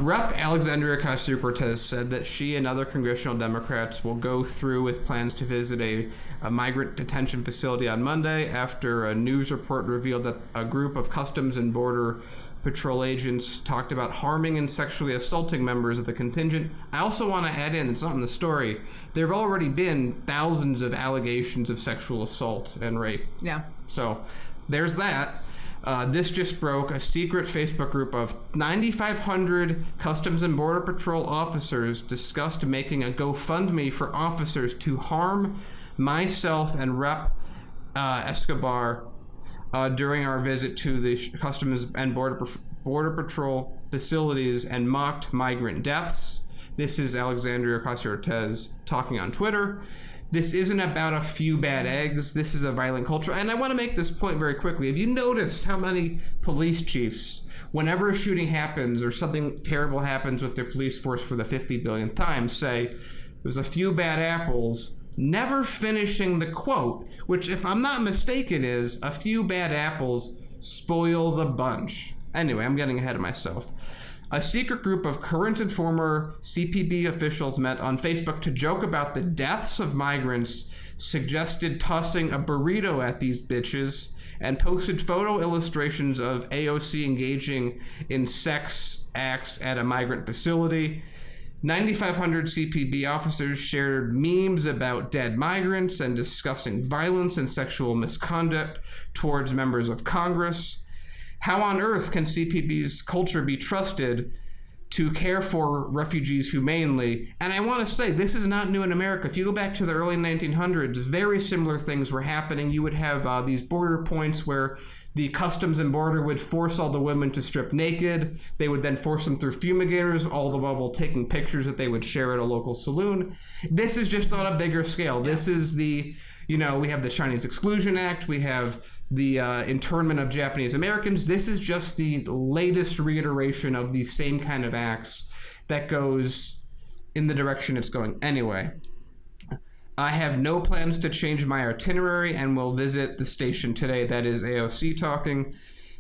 Rep. Alexandria Ocasio-Cortez said that she and other congressional Democrats will go through with plans to visit a migrant detention facility on Monday after a news report revealed that a group of Customs and Border Patrol agents talked about harming and sexually assaulting members of the contingent. I also want to add in, it's not in the story, there have already been thousands of allegations of sexual assault and rape. Yeah. So there's that. This just broke. A secret Facebook group of 9,500 Customs and Border Patrol officers discussed making a GoFundMe for officers to harm myself and Rep. Escobar during our visit to the Customs and Border Patrol facilities and mocked migrant deaths. This is Alexandria Ocasio-Cortez talking on Twitter. This isn't about a few bad eggs. This is a violent culture. And I want to make this point very quickly. Have you noticed how many police chiefs, whenever a shooting happens or something terrible happens with their police force for the 50 billionth time, say, there's a few bad apples, never finishing the quote, which, if I'm not mistaken, is a few bad apples spoil the bunch. Anyway, I'm getting ahead of myself. A secret group of current and former CPB officials met on Facebook to joke about the deaths of migrants, suggested tossing a burrito at these bitches, and posted photo illustrations of AOC engaging in sex acts at a migrant facility. 9,500 CPB officers shared memes about dead migrants and discussing violence and sexual misconduct towards members of Congress. How on earth can CPB's culture be trusted to care for refugees humanely? And I want to say, this is not new in America. If you go back to the early 1900s, very similar things were happening. You would have these border points where the Customs and Border would force all the women to strip naked. They would then force them through fumigators, all the while taking pictures that they would share at a local saloon. This is just on a bigger scale. This is we have the Chinese Exclusion Act. We have the internment of Japanese Americans. This is just the latest reiteration of the same kind of acts that goes in the direction it's going. Anyway, I have no plans to change my itinerary and will visit the station today. That is AOC talking.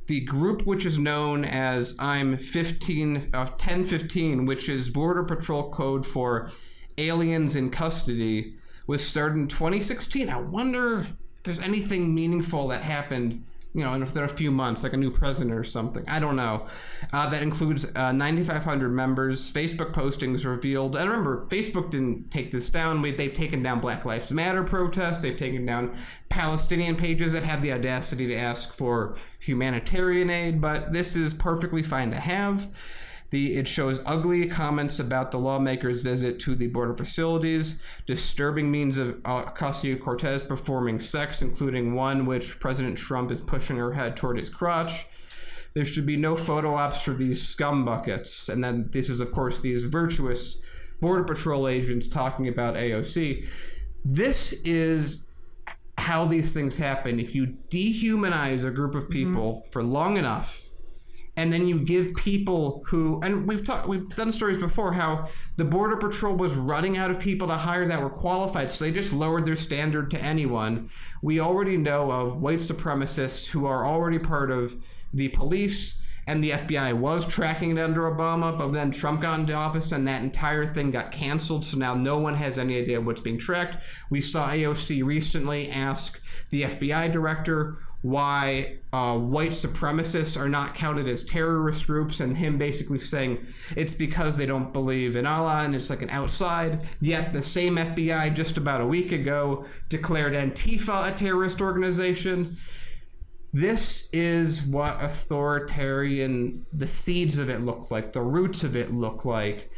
The group, which is known as I'm 1015, which is Border Patrol code for aliens in custody, was started in 2016. I wonder if there's anything meaningful that happened, in a few months, like a new president or something. I don't know. That includes 9,500 members. Facebook postings revealed, and remember, Facebook didn't take this down. They've taken down Black Lives Matter protests. They've taken down Palestinian pages that have the audacity to ask for humanitarian aid, but this is perfectly fine to have. It shows ugly comments about the lawmakers' visit to the border facilities, disturbing memes of Ocasio-Cortez performing sex, including one which President Trump is pushing her head toward his crotch. There should be no photo ops for these scum buckets. And then this is, of course, these virtuous Border Patrol agents talking about AOC. This is how these things happen. If you dehumanize a group of people for long enough, and then you give people who, and we've done stories before how the Border Patrol was running out of people to hire that were qualified, so they just lowered their standard to anyone. We already know of white supremacists who are already part of the police, and the FBI was tracking it under Obama, but then Trump got into office and that entire thing got canceled, so now no one has any idea what's being tracked. We saw AOC recently ask the FBI director why white supremacists are not counted as terrorist groups, and him basically saying it's because they don't believe in Allah and it's like an outside. Yet the same FBI just about a week ago declared Antifa a terrorist organization. This is what authoritarian, the seeds of it look like, the roots of it look like.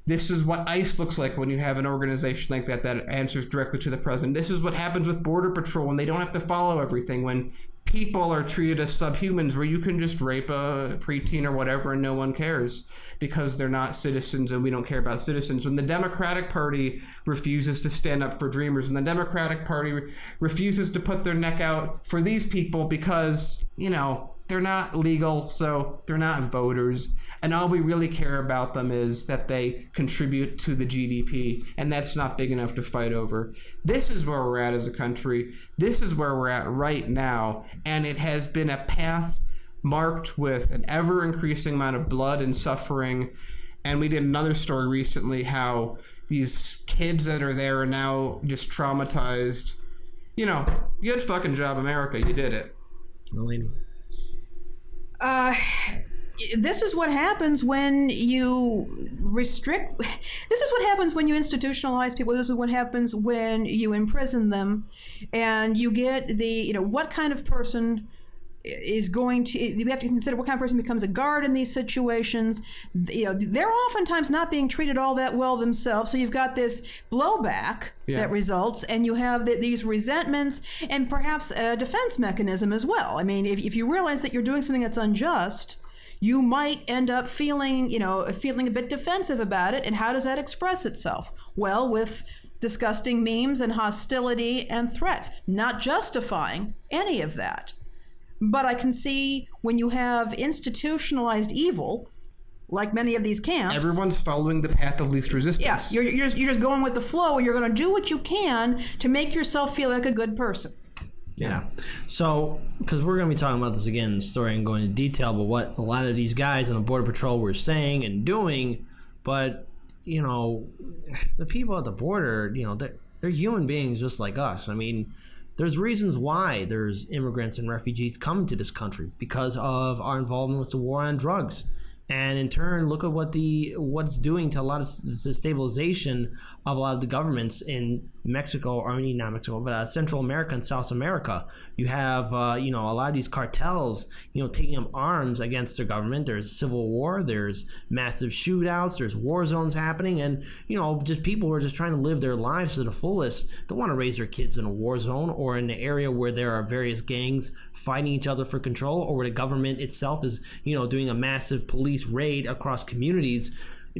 This is what ICE looks like when you have an organization like that answers directly to the president. This is what happens with Border Patrol when they don't have to follow everything, when people are treated as subhumans, where you can just rape a preteen or whatever and no one cares because they're not citizens and we don't care about citizens. When the Democratic Party refuses to stand up for dreamers, and the Democratic Party refuses to put their neck out for these people because, they're not legal, so they're not voters. And all we really care about them is that they contribute to the GDP, and that's not big enough to fight over. This is where we're at as a country. This is where we're at right now, and it has been a path marked with an ever-increasing amount of blood and suffering. And we did another story recently how these kids that are there are now just traumatized. Good fucking job, America. You did it. Melanie. This is what happens when you restrict. This is what happens when you institutionalize people. This is what happens when you imprison them, and you get what kind of person is going to. You have to consider what kind of person becomes a guard in these situations. They're oftentimes not being treated all that well themselves. So you've got this blowback that results, and you have these resentments, and perhaps a defense mechanism as well. I mean, if you realize that you're doing something that's unjust, you might end up feeling a bit defensive about it. And how does that express itself? Well, with disgusting memes and hostility and threats, not justifying any of that. But I can see when you have institutionalized evil, like many of these camps, everyone's following the path of least resistance. Yeah, you're just going with the flow. You're going to do what you can to make yourself feel like a good person. Yeah. So, because we're going to be talking about this again in the story and going into detail about what a lot of these guys on the Border Patrol were saying and doing, but, the people at the border, they're human beings just like us. I mean, there's reasons why there's immigrants and refugees coming to this country because of our involvement with the war on drugs. And in turn, look at what's doing to a lot of the stabilization of a lot of the governments in Mexico, or not Mexico, but Central America and South America. You have, a lot of these cartels, taking up arms against their government. There's civil war, there's massive shootouts, there's war zones happening, and, just people who are just trying to live their lives to the fullest don't want to raise their kids in a war zone or in an area where there are various gangs fighting each other for control, or where the government itself is, doing a massive police raid across communities.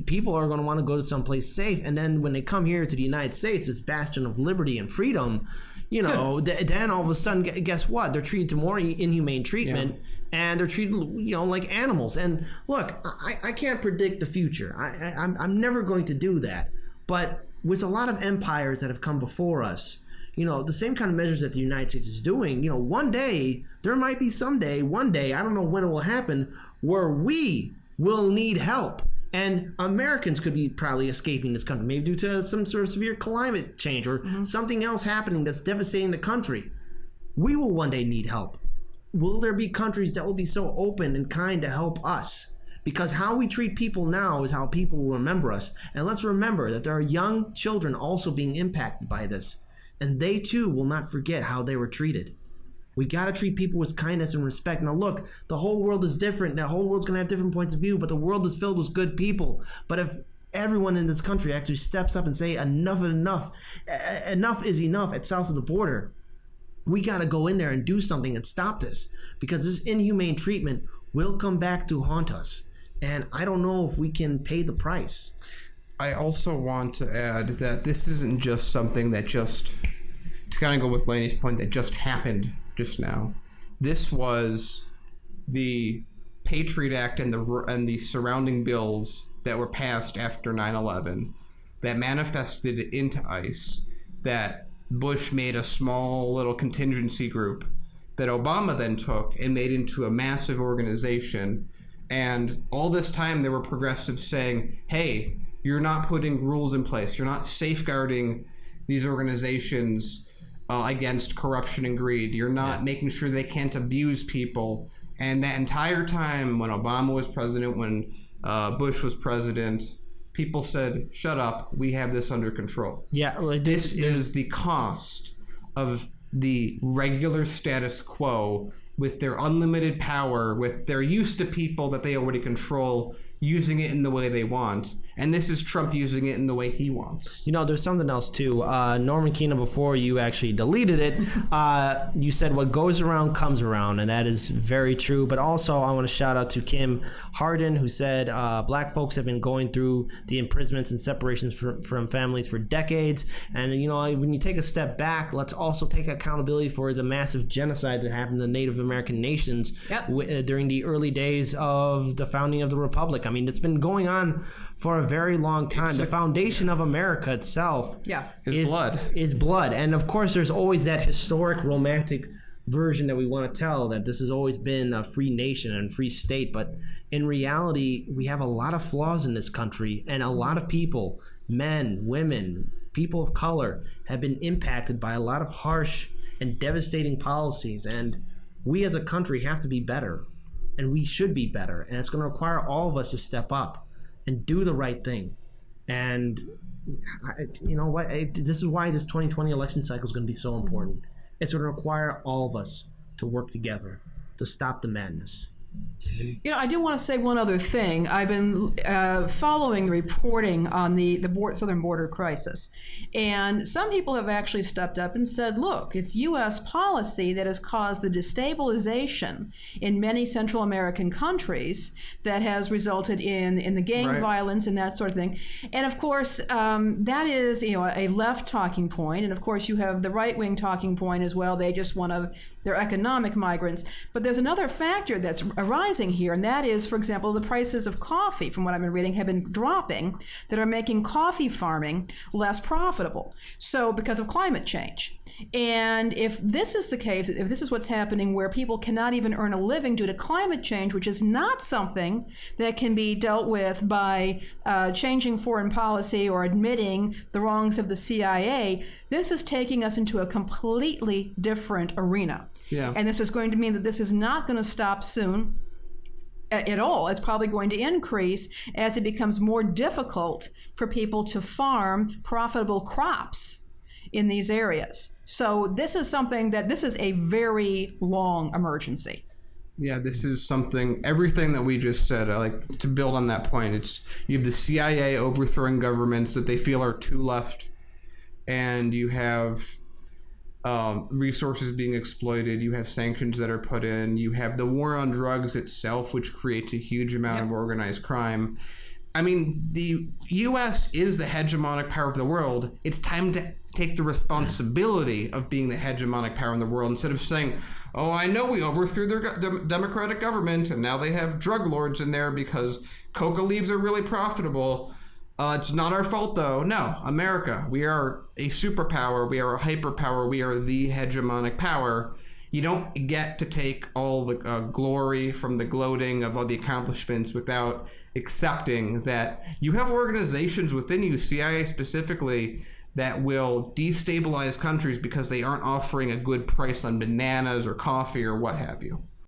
People are going to want to go to someplace safe, and then when they come here to the United States, this bastion of liberty and freedom, then all of a sudden, guess what? They're treated to more inhumane treatment, and they're treated, like animals. And look, I can't predict the future. I'm never going to do that. But with a lot of empires that have come before us, the same kind of measures that the United States is doing, one day, there might be one day, I don't know when it will happen, where we will need help. And Americans could be probably escaping this country, maybe due to some sort of severe climate change or something else happening that's devastating the country. We will one day need help. Will there be countries that will be so open and kind to help us? Because how we treat people now is how people will remember us. And let's remember that there are young children also being impacted by this. And they too will not forget how they were treated. We got to treat people with kindness and respect. Now look, the whole world is different. The whole world's going to have different points of view, but the world is filled with good people. But if everyone in this country actually steps up and say enough is enough at south of the border, we got to go in there and do something and stop this, because this inhumane treatment will come back to haunt us. And I don't know if we can pay the price. I also want to add that this isn't just something that to kind of go with Lainey's point, that just happened just now. This was the Patriot Act and the surrounding bills that were passed after 9/11 that manifested into ICE, that Bush made a small little contingency group that Obama then took and made into a massive organization. And all this time there were progressives saying, hey, you're not putting rules in place. You're not safeguarding these organizations against corruption and greed. You're not making sure they can't abuse people. And that entire time when Obama was president, when Bush was president, people said, shut up, we have this under control. Yeah, well, this is the cost of the regular status quo with their unlimited power, with their used to people that they already control, using it in the way they want. And this is Trump using it in the way he wants. There's something else too. Norman Keenan, before you actually deleted it, you said what goes around comes around, and that is very true. But also I want to shout out to Kim Harden, who said black folks have been going through the imprisonments and separations from families for decades. And when you take a step back, let's also take accountability for the massive genocide that happened to the Native American nations during the early days of the founding of the Republic. I mean, it's been going on for a very long time. The foundation of America itself is blood. And of course, there's always that historic romantic version that we want to tell, that this has always been a free nation and free state, but in reality we have a lot of flaws in this country, and a lot of people, men, women, people of color, have been impacted by a lot of harsh and devastating policies, and we as a country have to be better, and we should be better, and it's going to require all of us to step up and do the right thing. And you know what, this is why this 2020 election cycle is going to be so important. It's going to require all of us to work together to stop the madness. You know, I do want to say one other thing. I've been following the reporting on the southern border crisis. And some people have actually stepped up and said, look, it's U.S. policy that has caused the destabilization in many Central American countries that has resulted in the gang violence and that sort of thing. And of course, that is, you know, a left talking point. And of course, you have the right-wing talking point as well. They just want to, they're economic migrants. But there's another factor that's arising here, and that is, for example, the prices of coffee, from what I've been reading, have been dropping, that are making coffee farming less profitable. So because of climate change. And if this is the case, if this is what's happening, where people cannot even earn a living due to climate change, which is not something that can be dealt with by changing foreign policy or admitting the wrongs of the CIA, this is taking us into a completely different arena. Yeah. And this is going to mean that this is not going to stop soon at all. It's probably going to increase as it becomes more difficult for people to farm profitable crops in these areas. So this is something that, this is a very long emergency. Yeah, this is something, everything that we just said, I like to build on that point. It's, you have the CIA overthrowing governments that they feel are too left, and you have resources being exploited, you have sanctions that are put in, you have the war on drugs itself, which creates a huge amount of organized crime. I mean, the U.S. is the hegemonic power of the world. It's time to take the responsibility of being the hegemonic power in the world, instead of saying, oh, I know we overthrew their democratic government and now they have drug lords in there because coca leaves are really profitable. It's not our fault, though. No, America, we are a superpower. We are a hyperpower. We are the hegemonic power. You don't get to take all the glory from the gloating of all the accomplishments without accepting that you have organizations within you, CIA specifically, that will destabilize countries because they aren't offering a good price on bananas or coffee or what have you.